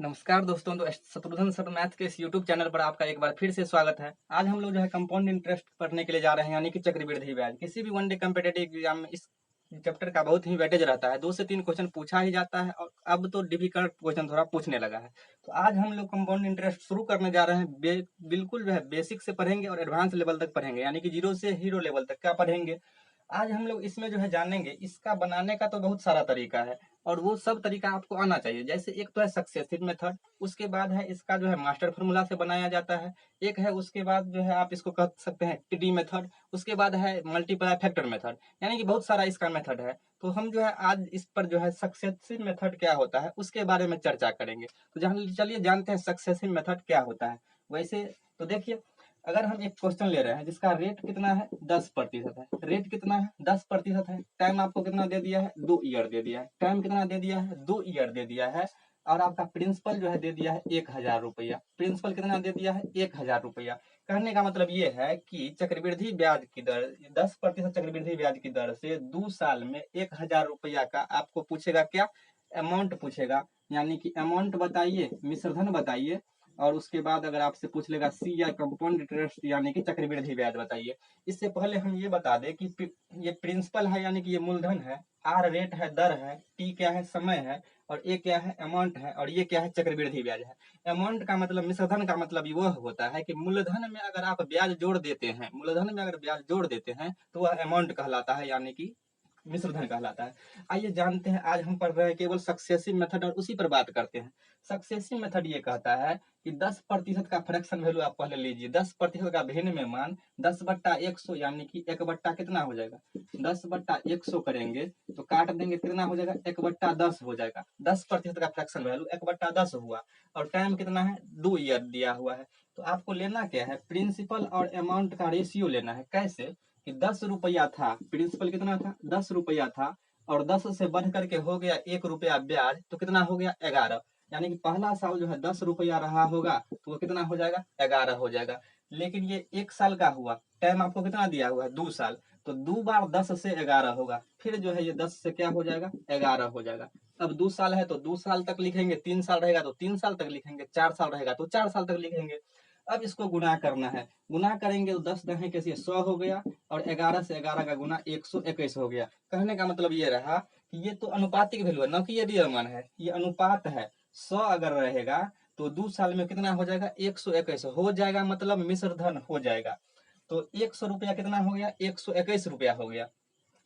नमस्कार दोस्तों। तो शत्रुघ्न सर मैथ के इस यूट्यूब चैनल पर आपका एक बार फिर से स्वागत है। आज हम लोग जो है कंपाउंड इंटरेस्ट पढ़ने के लिए जा रहे हैं, यानी कि चक्रवृद्धि ब्याज। किसी भी वनडे कॉम्पिटिटिव एग्जाम में इस चैप्टर का बहुत ही वेटेज रहता है। 2 से 3 क्वेश्चन पूछा ही जाता है और अब तो डिफिकल्ट क्वेश्चन थोड़ा पूछने लगा है। तो आज हम लोग कंपाउंड इंटरेस्ट शुरू करने जा रहे हैं। बिल्कुल जो है बेसिक से पढ़ेंगे और एडवांस लेवल तक पढ़ेंगे, यानी कि 0 से हीरो लेवल तक का पढ़ेंगे। आज हम लोग इसमें जो है जानेंगे, इसका बनाने का तो बहुत सारा तरीका है और वो सब तरीका आपको आना चाहिए। जैसे एक तो है सक्सेसिव मेथड, उसके बाद है इसका जो है मास्टर फॉर्मूला से बनाया जाता है, एक है उसके बाद जो है आप इसको कह सकते हैं टीडी मेथड, उसके बाद है मल्टीप्लाई फैक्टर मेथड, यानी कि बहुत सारा इसका मेथड है। तो हम जो है आज इस पर जो है सक्सेसिव मेथड क्या होता है उसके बारे में चर्चा करेंगे। तो चलिए जानते हैं सक्सेसिव मेथड क्या होता है। वैसे तो देखिए, अगर हम एक क्वेश्चन ले रहे हैं जिसका रेट कितना है 10% है, रेट कितना है 10% है, टाइम आपको कितना दे दिया है 2 ईयर दे दिया है, टाइम कितना दे दिया है 2 ईयर दे दिया है, और आपका प्रिंसिपल जो है दे दिया है 1,000 रुपया। प्रिंसिपल कितना दे दिया है 1,000 रुपया। कहने का मतलब ये है कि चक्रवृद्धि ब्याज की दर 10% चक्रवृद्धि ब्याज की दर से 2 साल में 1,000 रुपया का आपको पूछेगा, क्या अमाउंट पूछेगा, यानी कि अमाउंट बताइए, मिश्रधन बताइए, और उसके बाद अगर आपसे पूछ लेगा सी या कंपाउंड इंटरेस्ट यानी कि चक्रवृद्धि ब्याज बताइए। इससे पहले हम ये बता दें कि ये प्रिंसिपल है, यानी कि ये मूलधन है, आर रेट है, दर है, टी क्या है समय है, और ए क्या है अमाउंट है, और ये क्या है चक्रवृद्धि ब्याज है। अमाउंट का मतलब, मिश्रधन का मतलब वो होता है कि मूलधन में अगर आप ब्याज जोड़ देते हैं, मूलधन में अगर ब्याज जोड़ देते हैं तो वह अमाउंट कहलाता है, यानी कि मिश्रधन कहलाता है। आइए जानते हैं, आज हम पढ़ रहे हैं केवल सक्सेसिव मेथड और उसी पर बात करते हैं। सक्सेसिव मेथड ये कहता है कि 10% का फ्रैक्शन वैल्यू आप पहले लीजिए, 10% का भिन्न में मान 10/100, यानी कि 1 कितना हो जाएगा 10/100 करेंगे तो काट देंगे, कितना हो जाएगा 1/10 हो जाएगा। 10% का फ्रैक्शन वैल्यू 1/10 हुआ, और टाइम कितना है 2 ईयर दिया हुआ है। तो आपको लेना क्या है, प्रिंसिपल और अमाउंट का रेशियो लेना है। कैसे कि 10 रुपया था, प्रिंसिपल कितना था 10 रुपया था, और 10 से बढ़ करके हो गया 1 रुपया ब्याज, तो कितना हो गया 11। यानी कि पहला साल जो है 10 रुपया रहा होगा तो वो कितना हो जाएगा 11 हो जाएगा। लेकिन ये 1 साल का हुआ, टाइम आपको कितना दिया हुआ है 2 साल, तो 2 बार 10 से 11 होगा, फिर जो है ये 10 से क्या हो जाएगा 11 हो जाएगा। अब 2 साल है तो 2 साल तक लिखेंगे, 3 साल रहेगा तो 3 साल तक लिखेंगे, 4 साल रहेगा तो 4 साल तक लिखेंगे। अब इसको गुना करना है, गुना करेंगे तो 10 कैसे 100 हो गया, और 11 से 11 का गुना 121 हो गया। कहने का मतलब ये रहा कि ये तो अनुपातिक वैल्यू है, न कि ये रियल मान है, ये अनुपात है। 100 अगर रहेगा तो 2 साल में कितना हो जाएगा 121 हो जाएगा, मतलब मिश्रधन हो जाएगा। तो 100 रुपया कितना हो गया 121 रुपया हो गया।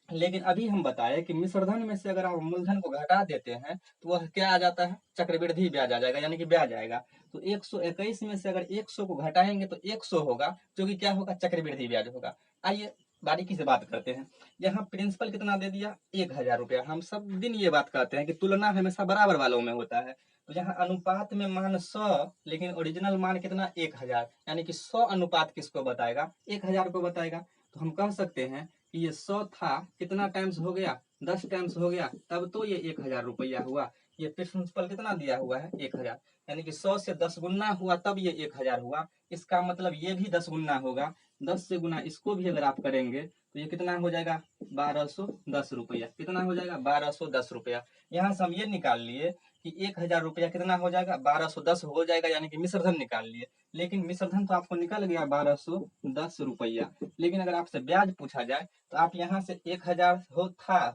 लेकिन अभी हम बताए कि मिश्रधन में से अगर आप मूलधन को घटा देते हैं तो वह क्या आ जाता है चक्रवृद्धि ब्याज आ जाएगा, यानी कि ब्याज आएगा। तो 121 में से अगर 100 को घटाएंगे तो 100 होगा, जो कि क्या होगा चक्रवृद्धि ब्याज होगा। आइए बारीकी से बात करते हैं। यहाँ प्रिंसिपल कितना दे दिया 1,000 रुपया। हम सब दिन ये बात कहते हैं कि तुलना हमेशा बराबर वालों में होता है। तो यहाँ अनुपात में मान 100, लेकिन ओरिजिनल मान कितना 1,000, यानी कि 100 अनुपात किसको बताएगा 1,000 को बताएगा। तो हम कह सकते हैं कि ये 100 था, कितना टाइम्स हो गया 10 टाइम्स हो गया, तब तो ये 1,000 रुपया हुआ। ये प्रिंसिपल कितना दिया हुआ है 1,000, यानी कि 100 से 10 गुना हुआ तब ये 1,000 हुआ। इसका मतलब ये भी 10 गुना होगा, 10 से गुना इसको भी अगर आप करेंगे तो ये कितना हो जाएगा 1,210 रुपया। कितना हो जाएगा 1,210 रुपया। यहाँ से हम ये निकाल लिए कि 1,000 रुपया कितना हो जाएगा 1,210 हो जाएगा, यानी कि मिश्रधन निकाल लिए। लेकिन मिश्रधन तो आपको निकल गया 1,210 रुपया, लेकिन अगर आपसे ब्याज पूछा जाए तो आप यहाँ से 1,000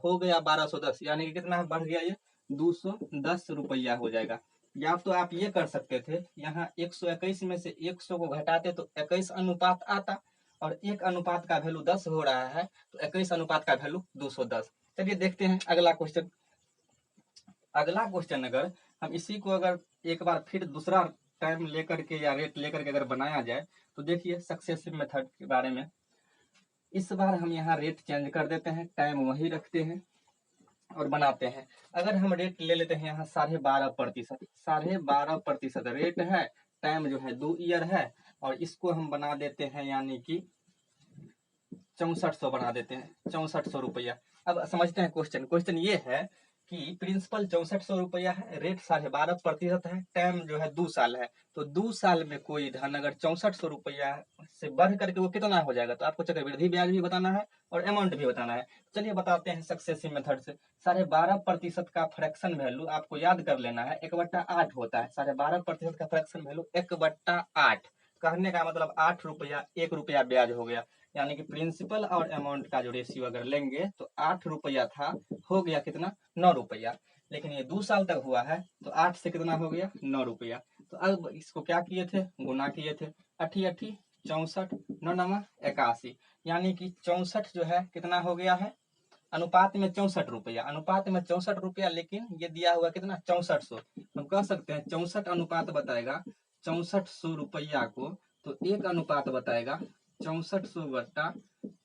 हो गया 1,210, यानी कि कितना बढ़ गया ये 210 रुपया हो जाएगा। या तो आप ये कर सकते थे, यहाँ 121 में से 100 को घटाते तो 21 अनुपात आता, और 1 अनुपात का वैल्यू 10 हो रहा है तो 21 अनुपात का वैल्यू 210। चलिए देखते हैं अगला क्वेश्चन। अगला क्वेश्चन अगर हम इसी को अगर एक बार फिर दूसरा टाइम लेकर के या रेट लेकर के अगर बनाया जाए तो देखिए सक्सेसिव मेथड के बारे में। इस बार हम यहाँ रेट चेंज कर देते हैं, टाइम वही रखते हैं और बनाते हैं। अगर हम रेट ले लेते हैं यहाँ 12.5%, 12.5% रेट है, टाइम जो है 2 ईयर है, और इसको हम बना देते हैं यानी कि 6400 बना देते हैं, 6400 रुपया। अब समझते हैं क्वेश्चन। क्वेश्चन ये है कि प्रिंसिपल 6400 रुपया है, रेट 12.5% है, टाइम जो है 2 साल है। तो 2 साल में कोई धन अगर 6400 रुपया से बढ़ करके वो कितना हो जाएगा, तो आपको चक्रवृद्धि ब्याज भी बताना है और अमाउंट भी बताना है। चलिए बताते हैं सक्सेसिव मेथड से। 12.5% का फ्रैक्शन वैल्यू आपको याद कर लेना है, 1/8 होता है। 12.5% का फ्रैक्शन वैल्यू 1/8, कहने का मतलब 8 रुपया, 1 रुपया ब्याज हो गया। यानी कि प्रिंसिपल और अमाउंट का जो रेशियो अगर लेंगे तो 8 रुपया था, हो गया कितना, 9 रुपया। लेकिन ये 2 साल तक हुआ है तो 8 से कितना हो गया, 9 रुपया। तो अब इसको क्या किए थे, गुना किए थे। 8 8 64, 9 9 81, यानी कि 64 जो है कितना हो गया है, अनुपात में 64 रुपया, अनुपात में 64 रुपया, लेकिन ये दिया हुआ कितना, 6400। हम कह सकते हैं 64 अनुपात बताएगा 6400 रुपया को, तो एक अनुपात बताएगा 6400 बट्टा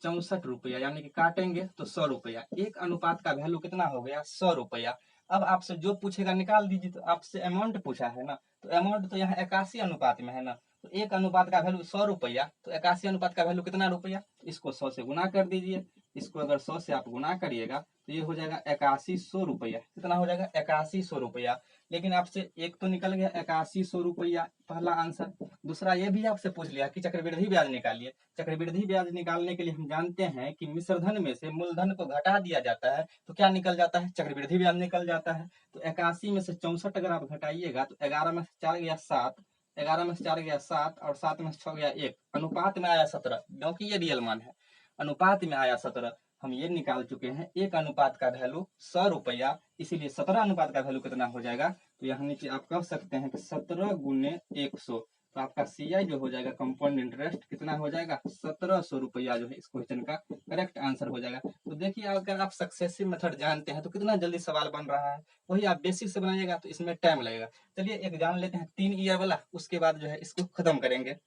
64 रुपया, यानी कि काटेंगे तो 100 रुपया। एक अनुपात का वैल्यू कितना हो गया, 100 रुपया। अब आपसे जो पूछेगा निकाल दीजिए। तो आपसे अमाउंट पूछा है ना, तो अमाउंट तो यहाँ 81 अनुपात में है ना, तो एक अनुपात का वैल्यू 100 रुपया, तो 81 अनुपात का वैल्यू कितना रुपया, इसको 100 से गुना कर दीजिए। इसको अगर 100 से आप गुना करिएगा तो ये हो जाएगा 8100 रुपया। कितना हो जाएगा, 8100 रुपया। लेकिन आपसे एक तो निकल गया 8100 रुपया, पहला आंसर। दूसरा ये भी आपसे पूछ लिया कि चक्रवृद्धि ब्याज निकालिए। चक्रवृद्धि ब्याज निकालने के लिए हम जानते हैं कि मिश्रधन में से मूलधन को घटा दिया जाता है तो क्या निकल जाता है, चक्रवृद्धि ब्याज निकल जाता है। तो 81 में से 64 अगर आप घटाइएगा तो 11 में से 4 गया 7, 11 में से 4 गया 7 और 7 में से 6 गया 1, अनुपात में आया 17, क्योंकि ये रियल मान है। अनुपात में आया 17, हम ये निकाल चुके हैं। एक अनुपात का वैल्यू 100 रुपया, इसीलिए 17 अनुपात का वैल्यू कितना हो जाएगा, तो यहाँ नीचे आप कह सकते हैं कि 17 गुने 100, तो आपका CI जो हो जाएगा कंपाउंड इंटरेस्ट कितना हो जाएगा, 1700 रुपया जो है इस क्वेश्चन का करेक्ट आंसर हो जाएगा। तो देखिए अगर आप सक्सेसिव मेथड जानते हैं तो कितना जल्दी सवाल बन रहा है। वही आप बेसिक से बनाइएगा तो इसमें टाइम लगेगा। चलिए एक जान लेते हैं 3 ईयर वाला, उसके बाद जो है इसको खत्म करेंगे।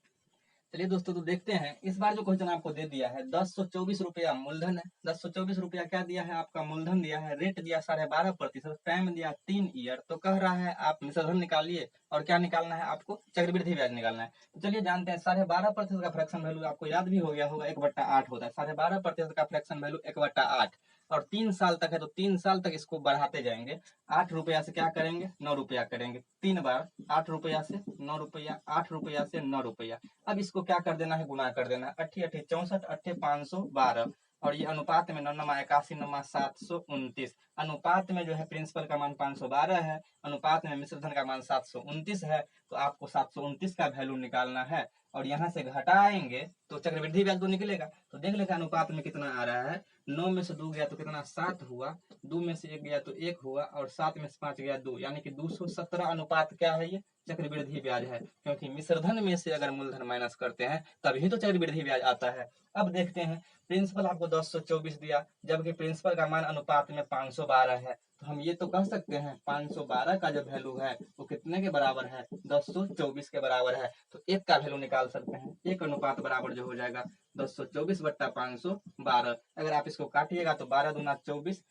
चलिए दोस्तों, तो देखते हैं इस बार जो क्वेश्चन आपको दे दिया है, 1024 रुपया मूलधन है। 1024 रुपया क्या दिया है, आपका मूलधन दिया है, रेट दिया 12.5%, टाइम दिया 3 ईयर। तो कह रहा है आप मिश्रधन निकालिए और क्या निकालना है, आपको चक्रवृद्धि ब्याज निकालना है। तो चलिए जानते हैं 12.5% का फ्रैक्शन वैल्यू आपको याद भी हो गया होगा, 1/8 होता है। 12.5% का फ्रैक्शन वैल्यू 1/8 और 3 साल तक है, तो 3 साल तक इसको बढ़ाते जाएंगे। 8 रुपया से क्या करेंगे, 9 रुपया करेंगे। 3 बार 8 रुपया से 9 रुपया, 8 रुपया से 9 रुपया। अब इसको क्या कर देना है, गुना कर देना है। 8 8 64, 8 512, और ये अनुपात में 9 9 81, 9 729। अनुपात में जो है प्रिंसिपल का मान 512 है, अनुपात में मिश्रधन का मान 729 है। तो आपको 729 का वैल्यू निकालना है और यहाँ से घटाएंगे तो चक्रवृद्धि ब्याज तो निकलेगा। तो देख लेते हैं अनुपात में कितना आ रहा है। 9 में से 2 गया तो कितना, 7 हुआ। 2 में से 1 गया तो 1 हुआ और 7 में से 5 गया 2, यानी कि 217 अनुपात क्या है, ये चक्रवृद्धि ब्याज है। क्योंकि मिश्रधन में से अगर मूलधन माइनस करते हैं तभी तो चक्रवृद्धि ब्याज आता है। अब देखते हैं, प्रिंसिपल आपको 1024 दिया, जबकि प्रिंसिपल का मान अनुपात में 512 है। तो हम ये तो कह सकते हैं 512 का जो वैल्यू है वो कितने के बराबर है, 1024 के बराबर है। तो एक का वैल्यू निकाल सकते हैं, एक अनुपात बराबर जो हो जाएगा 1024 बट्टा 512। अगर आप इसको काटिएगा तो 12 दूना 24,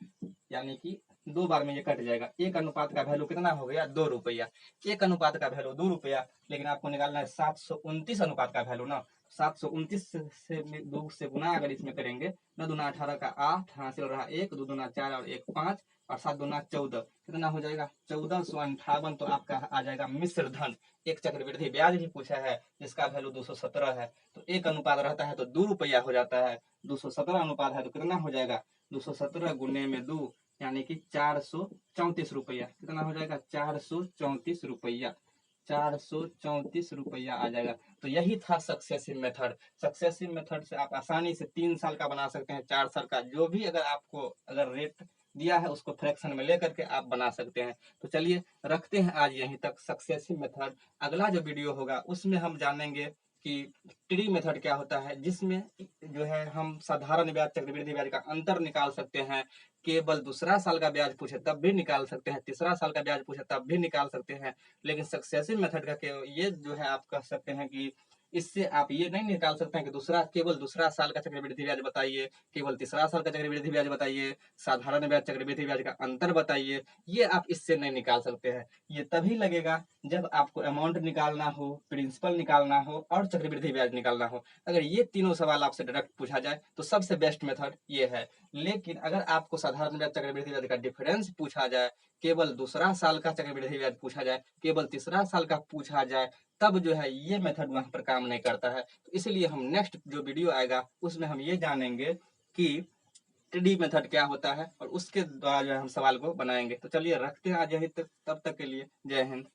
यानी कि 2 बार में ये कट जाएगा। एक अनुपात का वैल्यू कितना हो गया, 2 रुपया। एक अनुपात का वैल्यू 2 रुपया, लेकिन आपको निकालना है 729 अनुपात का वैल्यू ना। 729 से 2 से गुना अगर इसमें करेंगे, 9 दूना 18 का 8, हासिल रहा 1, 2 दूना 4 और 1 5 और 7 दूना 14, कितना हो जाएगा 1458। तो आपका आ जाएगा मिश्रधन। एक चक्रवृद्धि ब्याज भी पूछा है जिसका वैल्यू 217 है, तो एक अनुपात रहता है तो 2 रुपया हो जाता है। 217 अनुपात है तो कितना हो जाएगा, 217 गुने में 2, यानी कि 434 रुपया। कितना हो जाएगा, 434 रुपया। 434 रुपया आ जाएगा। तो यही था सक्सेसिव मेथड। सक्सेसिव मेथड से आप आसानी से 3 साल का बना सकते हैं, 4 साल का, जो भी अगर आपको अगर रेट दिया है उसको फ्रैक्शन में लेकर के आप बना सकते हैं। तो चलिए रखते हैं आज यहीं तक सक्सेसिव मेथड। अगला जो वीडियो होगा उसमें हम जानेंगे कि ट्री मेथड क्या होता है, जिसमें जो है हम साधारण ब्याज चक्रवृद्धि ब्याज का अंतर निकाल सकते हैं। केवल दूसरा साल का ब्याज पूछे तब भी निकाल सकते हैं, तीसरा साल का ब्याज पूछे तब भी निकाल सकते हैं। लेकिन सक्सेसिव मेथड का ये जो है आप कह सकते हैं कि इससे आप ये नहीं निकाल सकते हैं कि दूसरा केवल दूसरा साल का चक्रवृद्धि ब्याज बताइए, केवल तीसरा साल का चक्रवृद्धि ब्याज बताइए, साधारण ब्याज चक्रवृद्धि ब्याज का अंतर बताइए। ये आप इससे नहीं निकाल सकते हैं। ये तभी लगेगा जब आपको अमाउंट निकालना हो, प्रिंसिपल निकालना हो और चक्रवृद्धि ब्याज निकालना हो। अगर ये तीनों सवाल आपसे डायरेक्ट पूछा जाए तो सबसे बेस्ट मेथड ये है। लेकिन अगर आपको साधारण ब्याज चक्रवृद्धि ब्याज का डिफरेंस पूछा जाए, केवल दूसरा साल का चक्रवृद्धि ब्याज पूछा जाए, केवल तीसरा साल का पूछा जाए, तब जो है ये मेथड वहां पर काम नहीं करता है। तो इसलिए हम नेक्स्ट जो वीडियो आएगा उसमें हम ये जानेंगे कि टी मेथड क्या होता है और उसके द्वारा जो है हम सवाल को बनाएंगे। तो चलिए रखते हैं आज यही तक, तब तक के लिए जय हिंद।